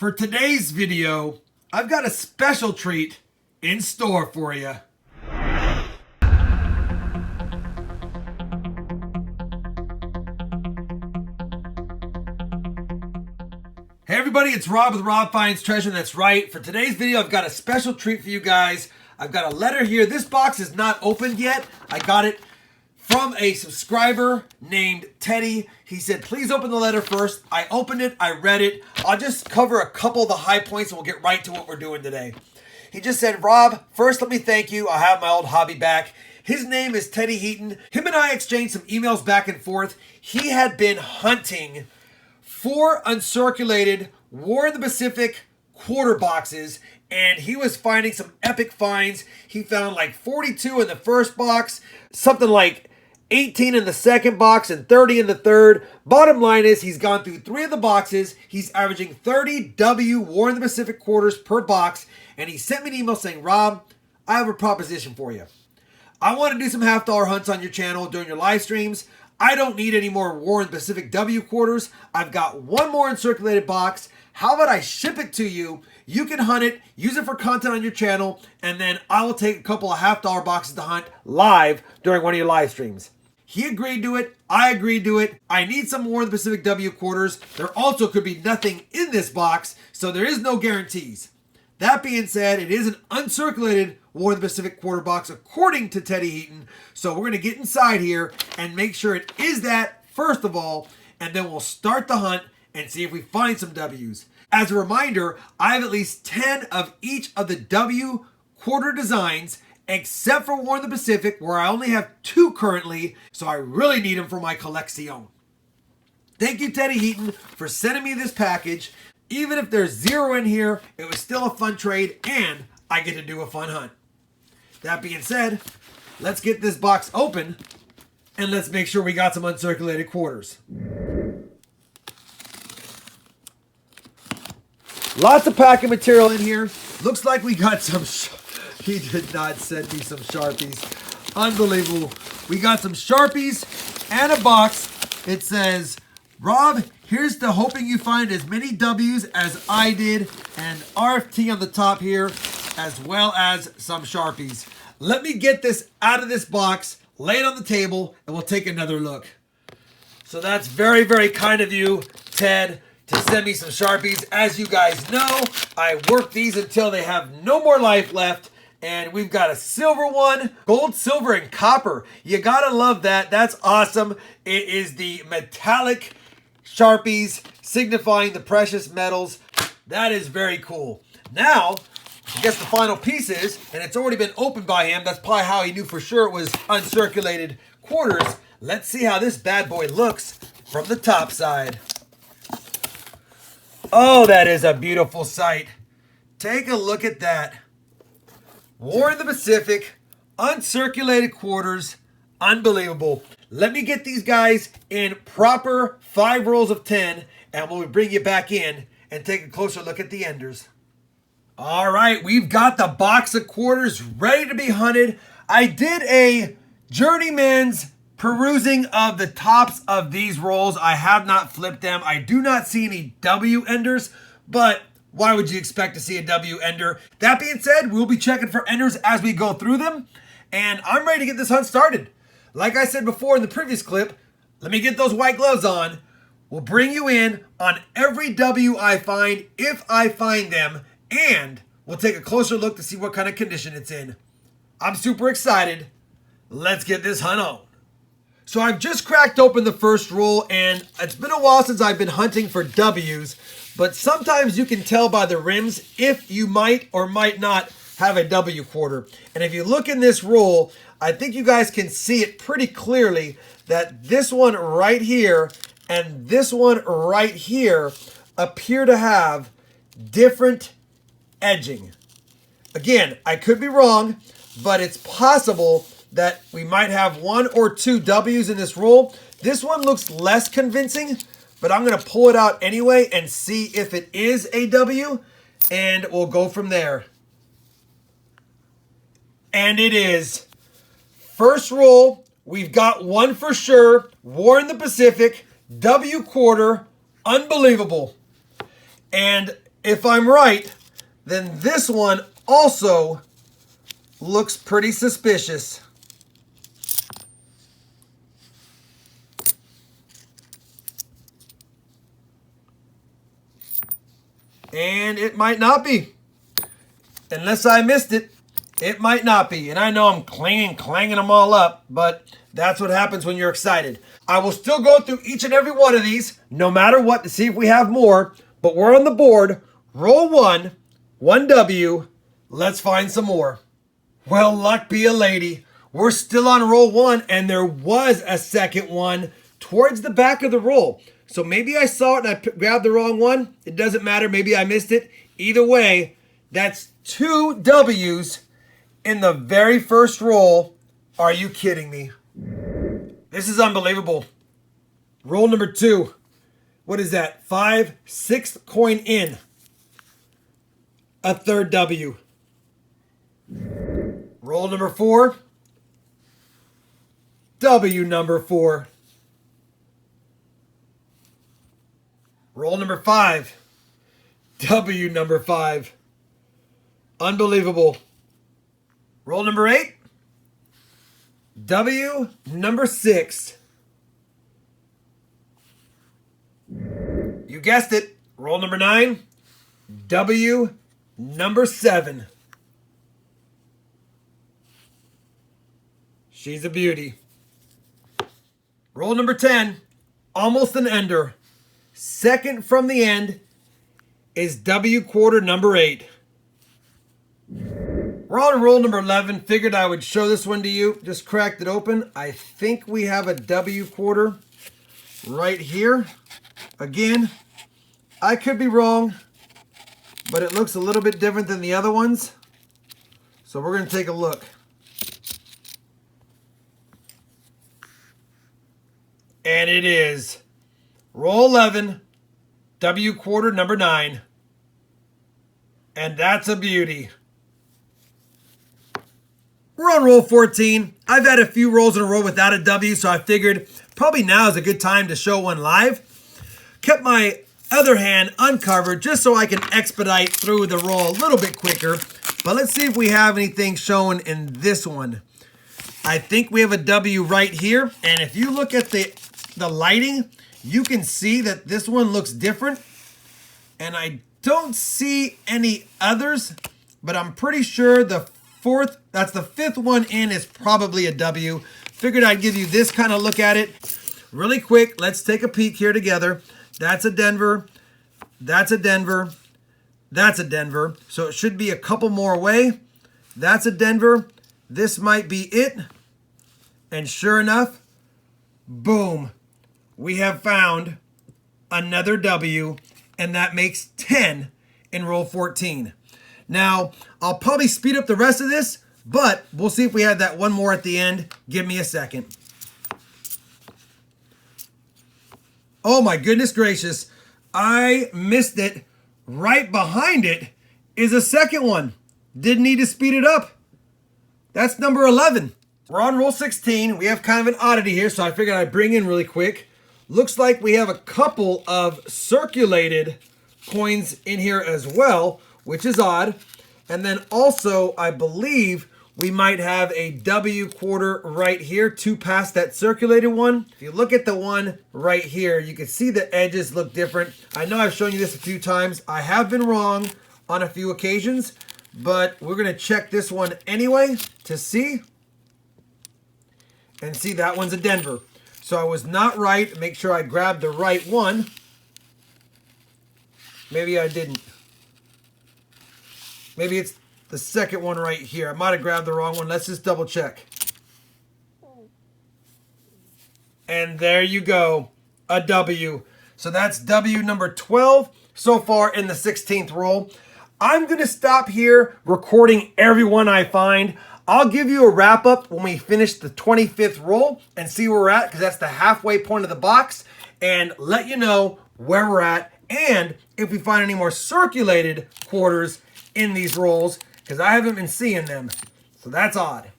For today's video, I've got a special treat in store for you. Hey everybody, it's Rob with RobFindsTreasure. That's right. For today's video, I've got a special treat for you guys. I've got a letter here. This box is not opened yet. I got it from a subscriber named Teddy. He said, please open the letter first. I opened it. I read it. I'll just cover a couple of the high points and we'll get right to what we're doing today. He just said, Rob, first let me thank you. I have my old hobby back. His name is Teddy Heaton. Him and I exchanged some emails back and forth. He had been hunting for uncirculated War in the Pacific quarter boxes, and he was finding some epic finds. He found like 42 in the first box, something like 18 in the second box, and 30 in the third. Bottom line is he's gone through 3 of the boxes. He's averaging 30 W War in the Pacific quarters per box, and he sent me an email saying, Rob, I have a proposition for you. I want to do some $half hunts on your channel during your live streams. I don't need any more War in the Pacific W quarters. I've got one more uncirculated box. How about I ship it to you? You can hunt it, use it for content on your channel, and then I will take a couple of $half boxes to hunt live during one of your live streams. He agreed to it. I agreed to it. I need some War in the Pacific W quarters. There also could be nothing in this box, so there is no guarantees. That being said, it is an uncirculated War in the Pacific quarter box according to Teddy Heaton. So we're going to get inside here and make sure it is that first of all, and then we'll start the hunt and see if we find some W's. As a reminder, I have at least 10 of each of the W quarter designs except for War in the Pacific, where I only have 2 currently, so I really need them for my collection. Thank you, Teddy Heaton, for sending me this package. Even if there's 0 in here, it was still a fun trade, and I get to do a fun hunt. That being said, let's get this box open, and let's make sure we got some uncirculated quarters. Lots of packing material in here. Looks like we got some... He did not send me some Sharpies. Unbelievable. We got some Sharpies and a box. It says, Rob, here's to hoping you find as many W's as I did, and RFT on the top here, as well as some Sharpies. Let me get this out of this box, lay it on the table, and we'll take another look. So that's very, very kind of you, Ted, to send me some Sharpies. As you guys know, I work these until they have no more life left. And we've got a silver one, gold, silver, and copper. You gotta love that. That's awesome. It is the metallic Sharpies signifying the precious metals. That is very cool. Now, I guess the final piece is, and it's already been opened by him. That's probably how he knew for sure it was uncirculated quarters. Let's see how this bad boy looks from the top side. Oh, that is a beautiful sight. Take a look at that. War in the Pacific, uncirculated quarters, unbelievable. Let me get these guys in proper 5 rolls of 10, and we'll bring you back in and take a closer look at the enders. All right, we've got the box of quarters ready to be hunted. I did a journeyman's perusing of the tops of these rolls. I have not flipped them. I do not see any W enders, but why would you expect to see a W ender? That being said, we'll be checking for enders as we go through them, and I'm ready to get this hunt started. Like I said before in the previous clip, let me get those white gloves on. We'll bring you in on every W I find, if I find them, and we'll take a closer look to see what kind of condition it's in. I'm super excited. Let's get this hunt on. So I've just cracked open the first roll, and it's been a while since I've been hunting for W's, but sometimes you can tell by the rims if you might or might not have a W quarter. And if you look in this roll, I think you guys can see it pretty clearly that this one right here and this one right here appear to have different edging. Again, I could be wrong, but it's possible that we might have 1 or 2 W's in this roll. This one looks less convincing, but I'm going to pull it out anyway and see if it is a W, and we'll go from there. And it is. First roll, we've got one for sure. War in the Pacific, W quarter, unbelievable. And if I'm right, then this one also looks pretty suspicious. And it might not be. Unless I missed it, it might not be. And I know I'm clanging them all up, but that's what happens when you're excited. I will still go through each and every one of these, no matter what, to see if we have more. But we're on the board. Roll 1, 1W. Let's find some more. Well, luck be a lady. We're still on roll 1, and there was a second one towards the back of the roll. So maybe I saw it and I grabbed the wrong one. It doesn't matter. Maybe I missed it. Either way, that's 2 W's in the very first roll. Are you kidding me? This is unbelievable. Roll number 2. What is that? 5, 6th coin in. A third W. Roll number 4. W number 4. Roll number 5. W number 5. Unbelievable. Roll number 8. W number 6. You guessed it. Roll number 9. W number 7. She's a beauty. Roll number 10. Almost an ender. Second from the end is W quarter number 8. We're on roll number 11. Figured I would show this one to you. Just cracked it open. I think we have a W quarter right here. Again, I could be wrong, but it looks a little bit different than the other ones. So we're going to take a look. And it is roll 11, W quarter number 9. And that's a beauty. We're on roll 14. I've had a few rolls in a row without a W, so I figured probably now is a good time to show one live. Kept my other hand uncovered just so I can expedite through the roll a little bit quicker. But let's see if we have anything shown in this one. I think we have a W right here. And if you look at the lighting, you can see that this one looks different. And I don't see any others, but I'm pretty sure the fifth one in is probably a W. Figured I'd give you this kind of look at it. Really quick, let's take a peek here together. That's a Denver. That's a Denver. That's a Denver. So it should be a couple more away. That's a Denver. This might be it. And sure enough, boom. We have found another W, and that makes 10 in roll 14. Now, I'll probably speed up the rest of this, but we'll see if we have that one more at the end. Give me a second. Oh my goodness gracious. I missed it. Right behind it is a second one. Didn't need to speed it up. That's number 11. We're on roll 16. We have kind of an oddity here, so I figured I'd bring in really quick. Looks like we have a couple of circulated coins in here as well, which is odd. And then also, I believe we might have a W quarter right here, 2 past that circulated one. If you look at the one right here, you can see the edges look different. I know I've shown you this a few times. I have been wrong on a few occasions, but we're going to check this one anyway to see. And see, that one's a Denver. So I was not right. Make sure I grabbed the right one. Maybe I didn't. Maybe it's the second one right here. I might have grabbed the wrong one. Let's just double check. And there you go. A W. So that's W number 12 so far in the 16th roll. I'm going to stop here recording every one I find. I'll give you a wrap up when we finish the 25th roll and see where we're at, because that's the halfway point of the box, and let you know where we're at and if we find any more circulated quarters in these rolls, because I haven't been seeing them. So that's odd.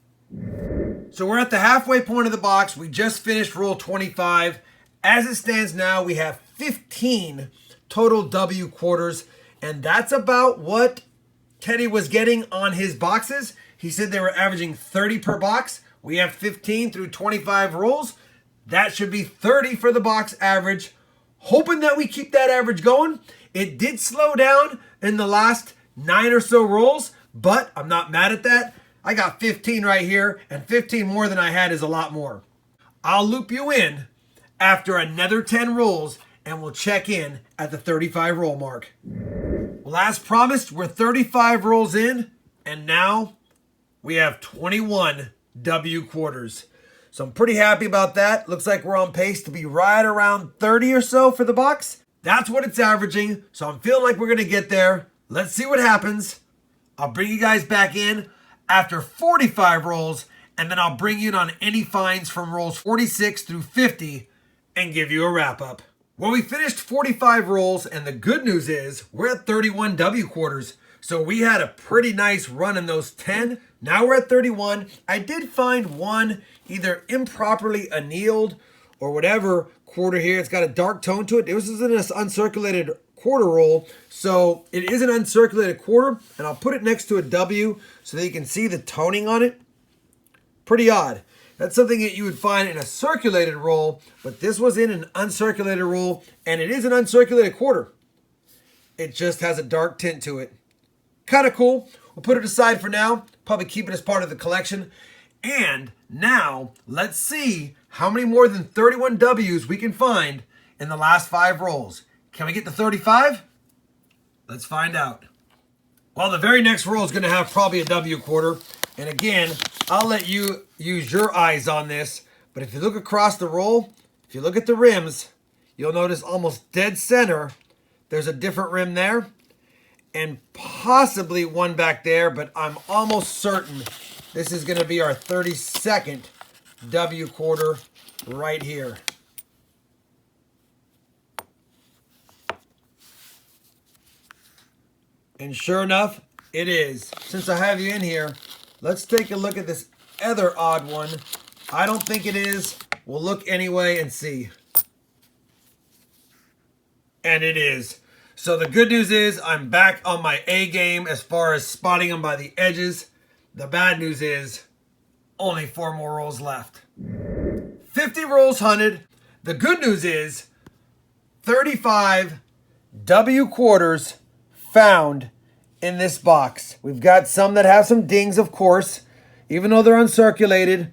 So we're at the halfway point of the box. We just finished roll 25. As it stands now, we have 15 total W quarters And that's about what Teddy was getting on his boxes. He said they were averaging 30 per box. We have 15 through 25 rolls. That should be 30 for the box average. Hoping that we keep that average going. It did slow down in the last 9 or so rolls, but I'm not mad at that. I got 15 right here, and 15 more than I had is a lot more. I'll loop you in after another 10 rolls, and we'll check in at the 35 roll mark. Well, as promised, we're 35 rolls in, and now we have 21 W quarters. So I'm pretty happy about that. Looks like we're on pace to be right around 30 or so for the box. That's what it's averaging, so I'm feeling like we're going to get there. Let's see what happens. I'll bring you guys back in after 45 rolls, and then I'll bring you in on any finds from rolls 46 through 50 and give you a wrap up. Well, we finished 45 rolls, and the good news is we're at 31 W quarters. So we had a pretty nice run in those 10. Now we're at 31. I did find one either improperly annealed or whatever quarter here. It's got a dark tone to it. This is an uncirculated quarter roll. So it is an uncirculated quarter, and I'll put it next to a W so that you can see the toning on it. Pretty odd. That's something that you would find in a circulated roll, but this was in an uncirculated roll, and it is an uncirculated quarter. It just has a dark tint to it. Kind of cool. We'll put it aside for now. Probably keep it as part of the collection. And now, let's see how many more than 31 W's we can find in the last 5 rolls. Can we get to 35? Let's find out. Well, the very next roll is going to have probably a W quarter. And again, I'll let you use your eyes on this. But if you look across the roll, if you look at the rims, you'll notice almost dead center, there's a different rim there. And possibly one back there, but I'm almost certain this is going to be our 32nd W quarter right here. And sure enough, it is. Since I have you in here, let's take a look at this other odd one. I don't think it is. We'll look anyway and see. And it is. So the good news is I'm back on my A game as far as spotting them by the edges. The bad news is only 4 more rolls left. 50 rolls hunted. The good news is 35 W quarters found in this box. We've got some that have some dings, of course. Even though they're uncirculated,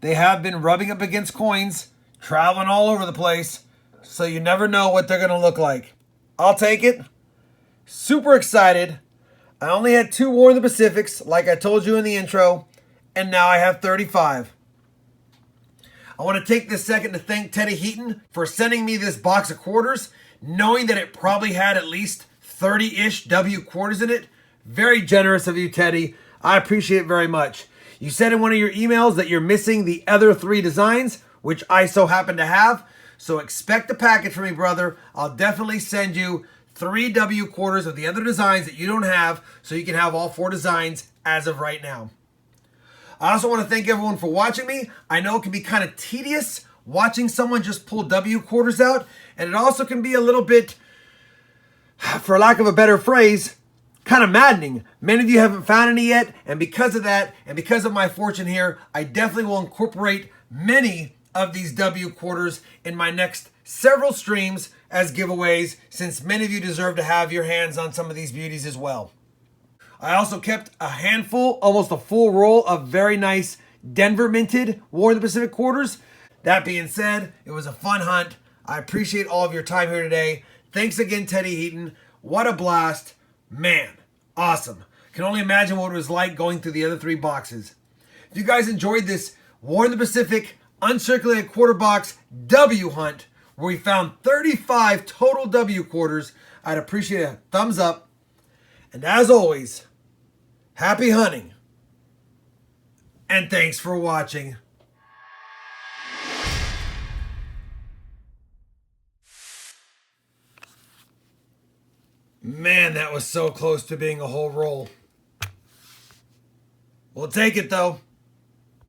they have been rubbing up against coins, traveling all over the place. So you never know what they're going to look like. I'll take it. Super excited. I only had 2 War in the Pacifics, like I told you in the intro, and now I have 35. I want to take this second to thank Teddy Heaton for sending me this box of quarters, knowing that it probably had at least 30-ish W quarters in it. Very generous of you, Teddy. I appreciate it very much. You said in one of your emails that you're missing the other 3 designs, which I so happen to have. So expect a package from me, brother. I'll definitely send you 3 W quarters of the other designs that you don't have, so you can have all 4 designs as of right now. I also want to thank everyone for watching me. I know it can be kind of tedious watching someone just pull W quarters out, and it also can be a little bit, for lack of a better phrase, kind of maddening. Many of you haven't found any yet, and because of that, and because of my fortune here, I definitely will incorporate many of these W quarters in my next several streams as giveaways, since many of you deserve to have your hands on some of these beauties as well. I also kept a handful, almost a full roll of very nice Denver minted War in the Pacific quarters. That being said, it was a fun hunt. I appreciate all of your time here today. Thanks again, Teddy Heaton. What a blast. Man, awesome. Can only imagine what it was like going through the other 3 boxes. If you guys enjoyed this War in the Pacific uncirculated quarter box W hunt, where we found 35 total W quarters, I'd appreciate a thumbs up. And as always, happy hunting. And thanks for watching. Man, that was so close to being a whole roll. We'll take it though.